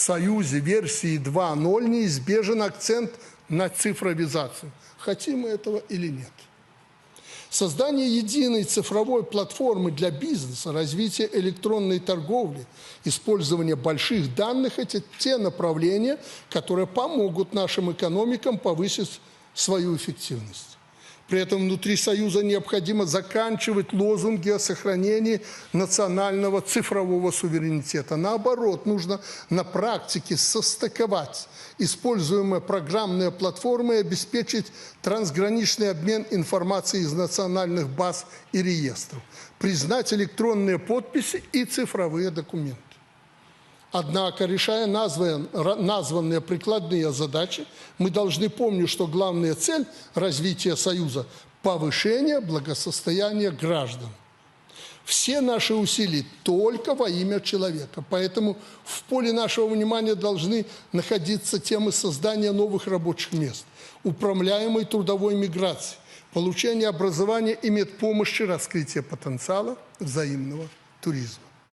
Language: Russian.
В Союзе версии 2.0 неизбежен акцент на цифровизацию. Хотим мы этого или нет. Создание единой цифровой платформы для бизнеса, развитие электронной торговли, использование больших данных – это те направления, которые помогут нашим экономикам повысить свою эффективность. При этом внутри Союза необходимо заканчивать лозунги о сохранении национального цифрового суверенитета. Наоборот, нужно на практике состыковать используемые программные платформы и обеспечить трансграничный обмен информацией из национальных баз и реестров, признать электронные подписи и цифровые документы. Однако, решая названные прикладные задачи, мы должны помнить, что главная цель развития Союза – повышение благосостояния граждан. Все наши усилия только во имя человека. Поэтому в поле нашего внимания должны находиться темы создания новых рабочих мест, управляемой трудовой миграции, получения образования и медпомощи, раскрытия потенциала взаимного туризма.